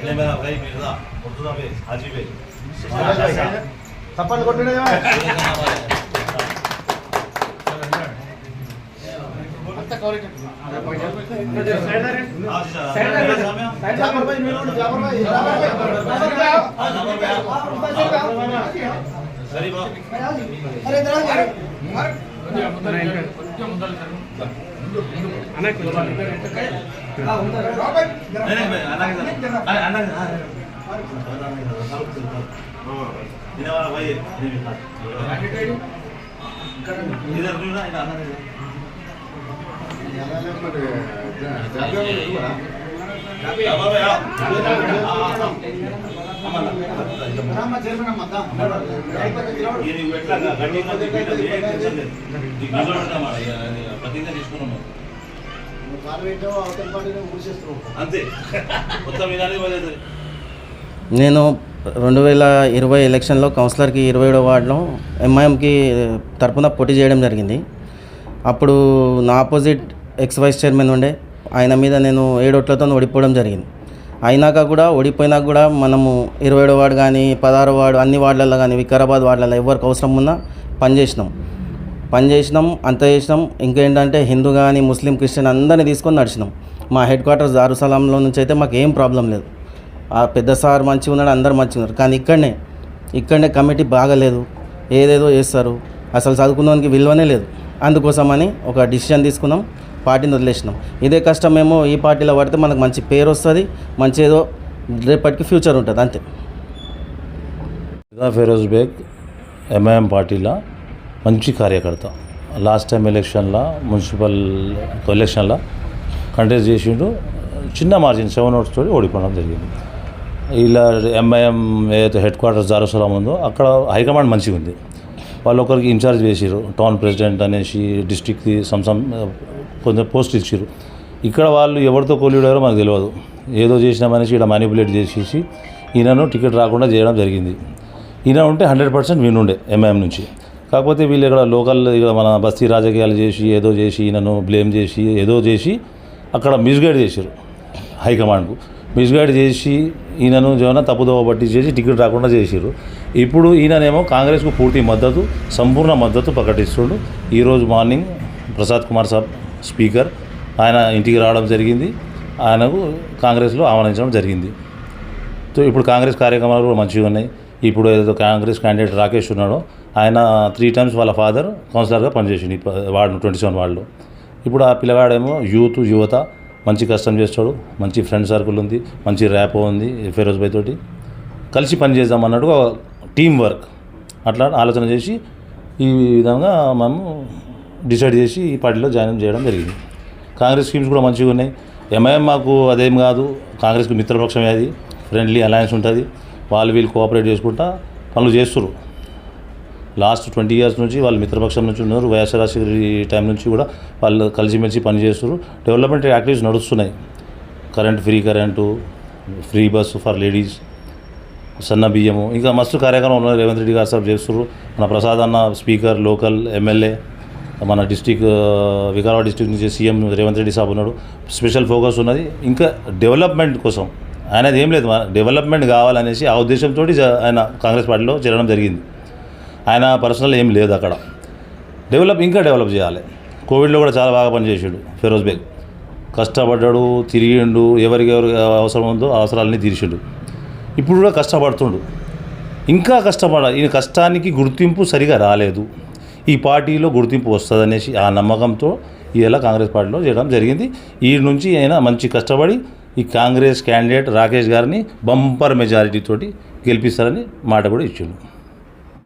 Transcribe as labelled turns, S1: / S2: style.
S1: मेरा भाई मिर्जा मुर्तजा भाई हाजी भाई
S2: सपन कोट्टिने अंत कवरेज जाबर भाई मेरे जाबर भाई
S1: सरी बा
S2: अरे इधर
S1: नहीं वाला भाई इधर ना
S3: నేను 2020 ఎలక్షన్లో కౌన్సిలర్కి 27వ వార్డులో ఎంఐఎంకి తరపున పోటీ చేయడం జరిగింది. అప్పుడు నా ఆపోజిట్ ఎక్స్ వైస్ చైర్మన్ ఉండే ఆయన మీద నేను 7 ఓట్లతో ఓడిపోవడం జరిగింది. అయినాక కూడా ఓడిపోయినాక కూడా మనము 27వ వార్డు కానీ 16వ వార్డు అన్ని వార్డులలో కానీ వికారాబాద్ వార్డులలో ఎవరికి అవసరం ఉన్నా పనిచేసినాం అంత చేసినాం. ఇంకేంటంటే హిందూ కానీ ముస్లిం క్రిస్టియన్ అందరినీ తీసుకొని నడిచినాం. మా హెడ్ క్వార్టర్స్ దారుసలాంలో నుంచి అయితే మాకు ఏం ప్రాబ్లం లేదు. ఆ పెద్ద సార్ మంచిగా ఉన్నాడు, అందరు మంచిగా ఉన్నారు. కానీ ఇక్కడనే కమిటీ బాగలేదు, ఏదేదో చేస్తారు, అసలు చదువుకున్నానికి విలువనే లేదు. అందుకోసమని ఒక డిసిషన్ తీసుకున్నాం, పార్టీని వదిలేసినాం. ఇదే కష్టమేమో ఈ పార్టీలో పడితే మనకు మంచి పేరు వస్తుంది, మంచి ఏదో రేపటికి ఫ్యూచర్ ఉంటుంది అంతే.
S4: ఫిరోజ్ బేగ్ ఎంఐఎం పార్టీలో మంచి కార్యకర్త. లాస్ట్ టైం ఎలక్షన్లో మున్సిపల్ ఎలక్షన్లో కంటెస్ట్ చేసిండు, చిన్న మార్జిన్ 7 ఓట్స్ తోటి ఓడిపోవడం జరిగింది. ఇలా ఎంఐఎం ఏదైతే హెడ్ క్వార్టర్స్ దారుసలాం ఉందో అక్కడ హైకమాండ్ మంచిగా ఉంది. వాళ్ళు ఒకరికి ఇన్ఛార్జ్ వేసారు, టౌన్ ప్రెసిడెంట్ అనేసి డిస్ట్రిక్ట్కి కొంచెం పోస్ట్ ఇచ్చారు. ఇక్కడ వాళ్ళు ఎవరితో కొలిడారో మనకు తెలియదు, ఏదో చేసినామనేసి ఇక్కడ మ్యానిపులేట్ చేసేసి ఈయనను టికెట్ రాకుండా చేయడం జరిగింది. ఈయన ఉంటే 100% విన్ ఉండే ఎంఐఎం నుంచి. కాకపోతే వీళ్ళు ఇక్కడ లోకల్ ఇక్కడ మన బస్తీ రాజకీయాలు చేసి ఏదో చేసి ఈయనను బ్లేమ్ చేసి ఏదో చేసి అక్కడ మిస్గైడ్ చేశారు. హైకమాండ్కు మిస్గైడ్ చేసి ఈయనను ఏమైనా తప్పుదోవ బట్టి చేసి టికెట్ రాకుండా చేశారు. ఇప్పుడు ఈయననేమో కాంగ్రెస్కు పూర్తి మద్దతు, సంపూర్ణ మద్దతు ప్రకటిస్తుండు. ఈరోజు మార్నింగ్ ప్రసాద్ కుమార్ సాబ్ స్పీకర్ ఆయన ఇంటికి రావడం జరిగింది, ఆయనకు కాంగ్రెస్లో ఆహ్వానించడం జరిగింది. సో ఇప్పుడు కాంగ్రెస్ కార్యక్రమాలు కూడా మంచిగా ఉన్నాయి. ఇప్పుడు ఏదో కాంగ్రెస్ క్యాండిడేట్ రాకేష్ ఉన్నాడో ఆయన 3 times వాళ్ళ ఫాదర్ కౌన్సిలర్గా పనిచేసింది వార్డు 27 వార్డులో. ఇప్పుడు ఆ పిల్లగాడేమో యువత మంచి కష్టం చేస్తాడు, మంచి ఫ్రెండ్ సర్కిల్ ఉంది, మంచి ర్యాపో ఉంది ఫిరోజ్ భాయ్ తోటి, కలిసి పని చేద్దాం అన్నట్టుగా టీం వర్క్ అట్లా ఆలోచన చేసి ఈ విధంగా మేము డిసైడ్ చేసి ఈ పార్టీలో జాయిన్ చేయడం జరిగింది. కాంగ్రెస్ స్కీమ్స్ కూడా మంచిగా ఉన్నాయి. ఎంఐఎం మాకు అదేం కాదు, కాంగ్రెస్కి మిత్రపక్షమే, అది ఫ్రెండ్లీ అలయన్స్ ఉంటుంది. వీళ్ళు కోఆపరేట్ చేసుకుంటా పనులు చేస్తున్నారు. లాస్ట్ 20 years నుంచి వాళ్ళు మిత్రపక్షం నుంచి ఉన్నారు. వైఎస్ఆర్ రాజశేఖర టైం నుంచి కూడా వాళ్ళు కలిసిమెలిసి పనిచేస్తారు. డెవలప్మెంట్ యాక్టివిటీస్ నడుస్తున్నాయి. Free current, free bus for ladies, సన్న బియ్యము, ఇంకా మస్తు కార్యక్రమం ఉన్నారు. రేవంత్ రెడ్డి గారు సార్ చేస్తున్నారు. మన ప్రసాద్ అన్న స్పీకర్, లోకల్ ఎమ్మెల్యే, మన వికారాబాద్ డిస్టిక్ నుంచి సీఎం రేవంత్ రెడ్డి సాబ్ ఉన్నాడు. స్పెషల్ ఫోకస్ ఉన్నది ఇంకా డెవలప్మెంట్ కోసం. ఆయనది ఏం లేదు, డెవలప్మెంట్ కావాలనేసి ఆ ఉద్దేశంతో ఆయన కాంగ్రెస్ పార్టీలో చేరడం జరిగింది. ఆయన పర్సనల్ ఏం లేదు అక్కడ. ఇంకా డెవలప్ చేయాలి. కోవిడ్లో కూడా చాలా బాగా పనిచేసాడు ఫిరోజ్ బేగ్. కష్టపడ్డాడు, తిరిగిండు, ఎవరికి అవసరం ఉందో అవసరాలని తీర్చిండు. ఇప్పుడు కూడా కష్టపడుతుండు, ఇంకా కష్టపడాలి. ఈయన కష్టానికి గుర్తింపు సరిగా రాలేదు. ఈ పార్టీలో గుర్తింపు వస్తుందనేసి ఆ నమ్మకంతో ఇలా కాంగ్రెస్ పార్టీలో చేయడం జరిగింది. ఈ నుంచి ఆయన మంచి కష్టపడి ఈ కాంగ్రెస్ క్యాండిడేట్ రాకేష్ గారిని బంపర్ మెజారిటీ తోటి గెలిపిస్తారని మాట కూడా ఇచ్చిండు.